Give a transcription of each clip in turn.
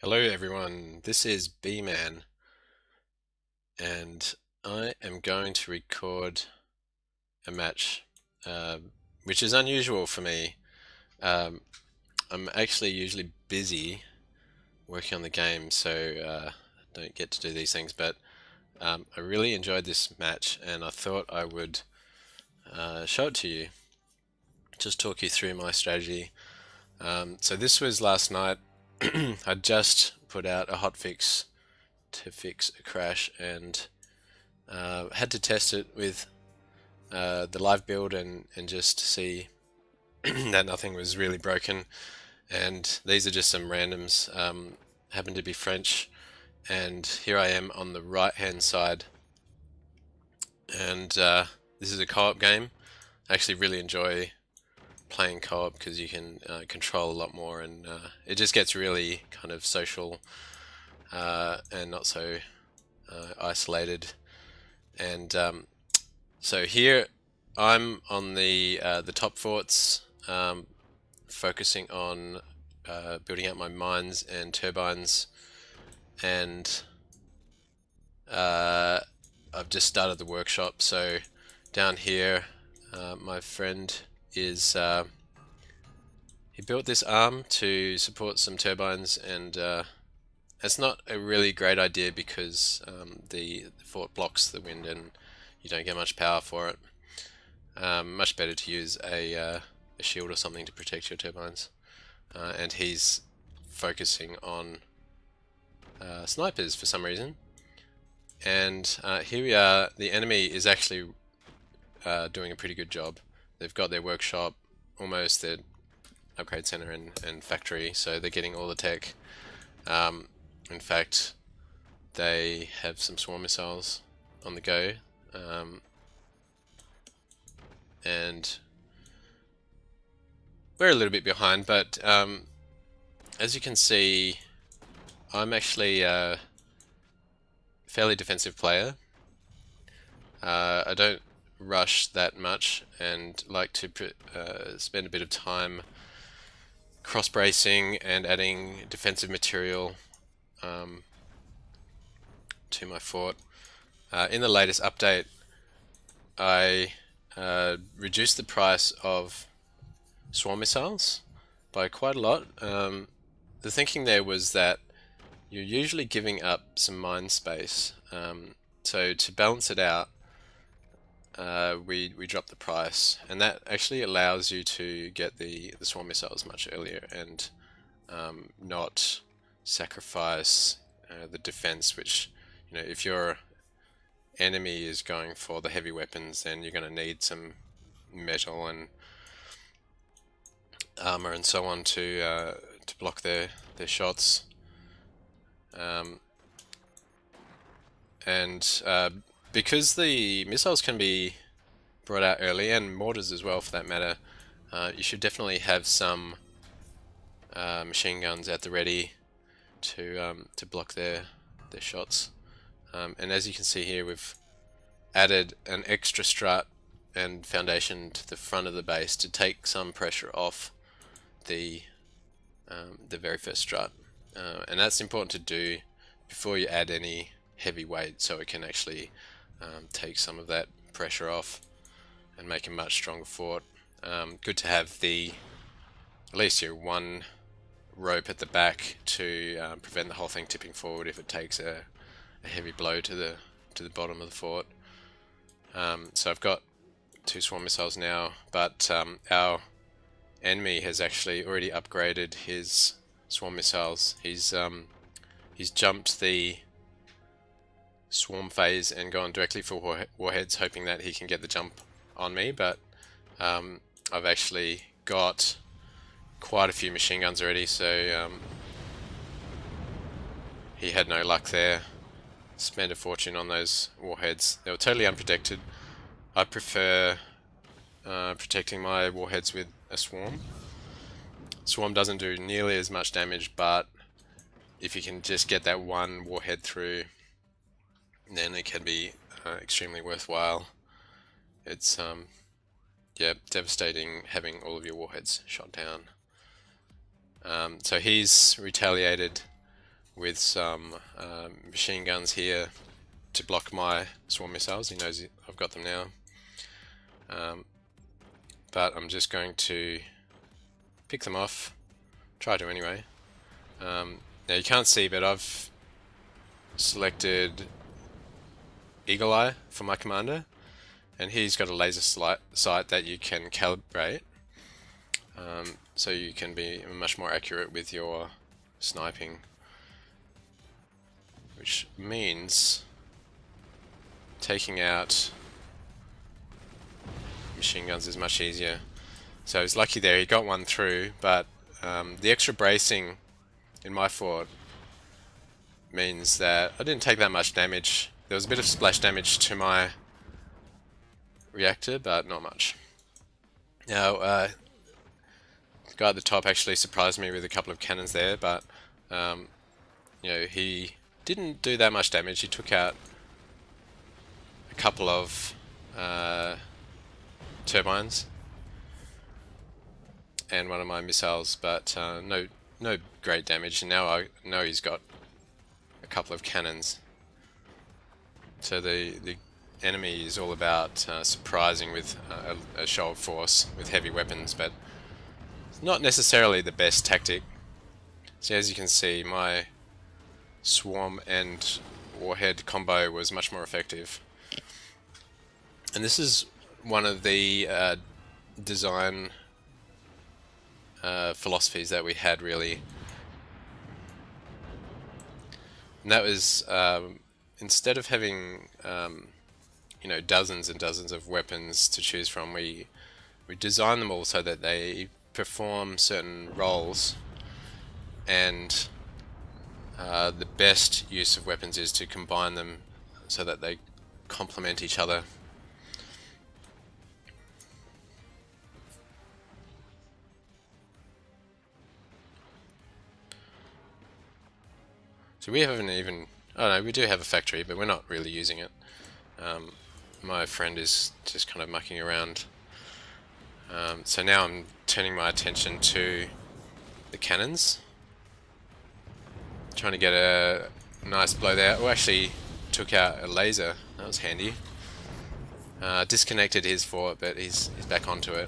Hello everyone, this is B-Man and I am going to record a match, uh, which is unusual for me. Um, I'm actually usually busy working on the game, so don't get to do these things, but I really enjoyed this match and I thought I would show it to you, just talk you through my strategy. So this was last night. I just put out a hotfix to fix a crash and had to test it with the live build and just see that nothing was really broken. And these are just some randoms. Happen to be French, and here I am on the right hand side. And this is a co-op game. I actually really enjoy playing co-op because you can control a lot more, and it just gets really kind of social and not so isolated. And so here I'm on the top forts, focusing on building out my mines and turbines, and uh, I've just started the workshop. So down here, my friend is he built this arm to support some turbines, and it's not a really great idea because the fort blocks the wind and you don't get much power for it. Much better to use a shield or something to protect your turbines. And he's focusing on snipers for some reason. And here we are. The enemy is actually doing a pretty good job. They've got their workshop, almost their upgrade center and factory, so they're getting all the tech. In fact, they have some swarm missiles on the go. And we're a little bit behind, but as you can see, I'm actually a fairly defensive player. I don't rush that much and like to spend a bit of time cross bracing and adding defensive material to my fort. In the latest update, I reduced the price of swarm missiles by quite a lot. The thinking there was that you're usually giving up some mine space. So to balance it out, we drop the price, and that actually allows you to get the swarm missiles much earlier and not sacrifice the defense. Which, you know, if your enemy is going for the heavy weapons, then you're going to need some metal and armor and so on to block their shots. And because the missiles can be brought out early, and mortars as well for that matter, you should definitely have some machine guns at the ready to block their shots. And as you can see here, we've added an extra strut and foundation to the front of the base to take some pressure off the very first strut, and that's important to do before you add any heavy weight, so it can actually take some of that pressure off and make a much stronger fort. Good to have at least your one rope at the back to prevent the whole thing tipping forward if it takes a heavy blow to the bottom of the fort. So I've got 2 swarm missiles now, but our enemy has actually already upgraded his swarm missiles. He's jumped the swarm phase and gone directly for warheads, hoping that he can get the jump on me, but I've actually got quite a few machine guns already, so he had no luck there. Spent a fortune on those warheads. They were totally unprotected. I prefer protecting my warheads with a swarm. Swarm doesn't do nearly as much damage, but if you can just get that one warhead through, then it can be extremely worthwhile. It's yeah, devastating having all of your warheads shot down. So he's retaliated with some machine guns here to block my swarm missiles. He knows I've got them now. But I'm just going to pick them off. Try to anyway. Now you can't see, but I've selected Eagle Eye for my commander, and he's got a laser sight that you can calibrate, so you can be much more accurate with your sniping, which means taking out machine guns is much easier. So he's lucky there, he got one through, but the extra bracing in my fort means that I didn't take that much damage. There was a bit of splash damage to my reactor, but not much. Now, the guy at the top actually surprised me with a couple of cannons there, but you know, he didn't do that much damage. He took out a couple of turbines and one of my missiles, but no great damage. And now I know he's got a couple of cannons. So the enemy is all about surprising with a show of force with heavy weapons, but it's not necessarily the best tactic. So as you can see, my swarm and warhead combo was much more effective. And this is one of the design philosophies that we had, really. And that was instead of having you know, dozens and dozens of weapons to choose from, we designed them all so that they perform certain roles, and the best use of weapons is to combine them so that they complement each other. So we haven't even... oh no, we do have a factory, but we're not really using it. My friend is just kind of mucking around. So now I'm turning my attention to the cannons. Trying to get a nice blow there. Oh, actually took out a laser. That was handy. Disconnected his fort, but he's back onto it.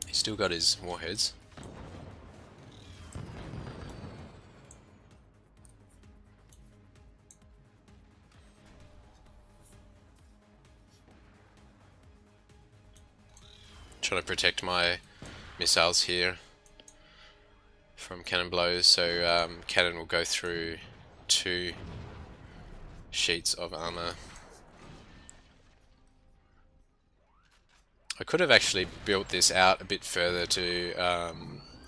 He's still got his warheads. Trying to protect my missiles here from cannon blows, so cannon will go through 2 sheets of armor. I could have actually built this out a bit further to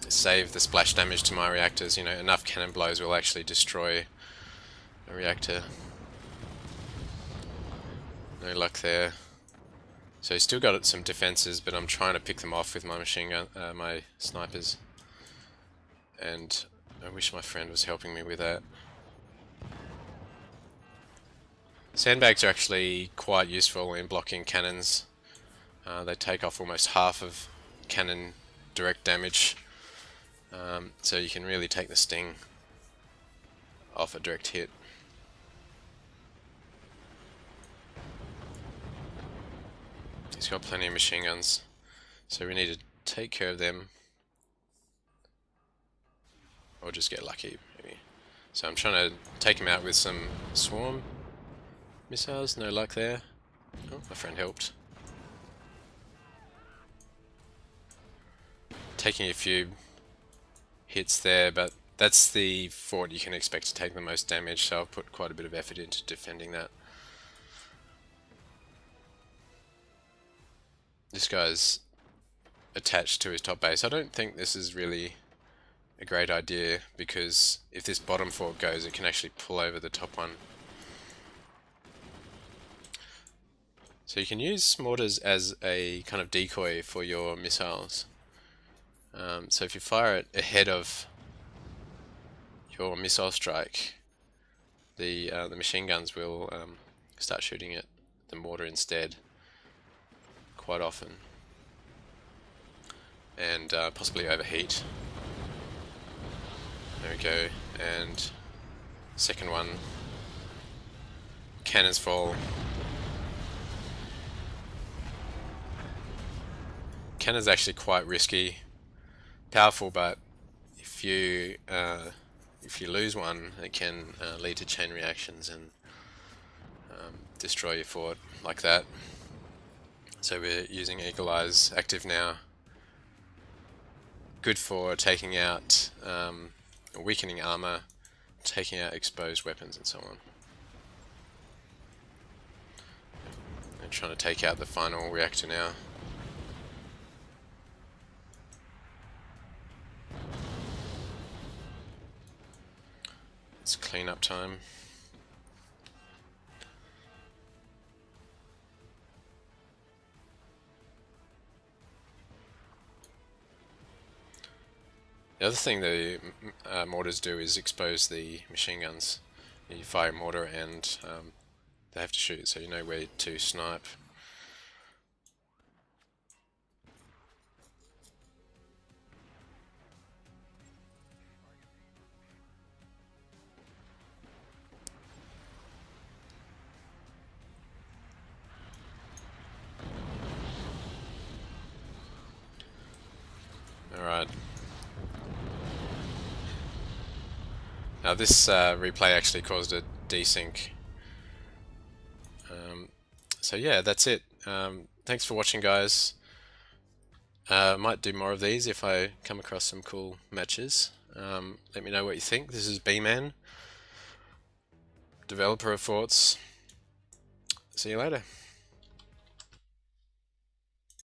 save the splash damage to my reactors. You know, enough cannon blows will actually destroy a reactor. No luck there. So he's still got some defenses, but I'm trying to pick them off with my machine gun, my snipers. And I wish my friend was helping me with that. Sandbags are actually quite useful in blocking cannons. They take off almost half of cannon direct damage, so you can really take the sting off a direct hit. He's got plenty of machine guns, so we need to take care of them, or just get lucky, maybe. So I'm trying to take him out with some swarm missiles. No luck there. Oh, my friend helped. Taking a few hits there, but that's the fort you can expect to take the most damage, so I've put quite a bit of effort into defending that. This guy's attached to his top base. I don't think this is really a great idea, because if this bottom fort goes, it can actually pull over the top one. So you can use mortars as a kind of decoy for your missiles. So if you fire it ahead of your missile strike, the machine guns will start shooting at the mortar instead, quite often, and possibly overheat. There we go, and Second one, cannons fall. Cannon's actually quite risky, powerful, but if you lose one, it can lead to chain reactions and destroy your fort like that. So we're using Eagle Eyes active now. Good for taking out weakening armor, taking out exposed weapons and so on. And trying to take out the final reactor now. It's cleanup time. The other thing the mortars do is expose the machine guns. You fire a mortar and they have to shoot, so you know where to snipe. Alright. Now this replay actually caused a desync. So yeah, that's it. Thanks for watching, guys. I might do more of these if I come across some cool matches. Let me know what you think. This is B-Man, developer of Forts. See you later.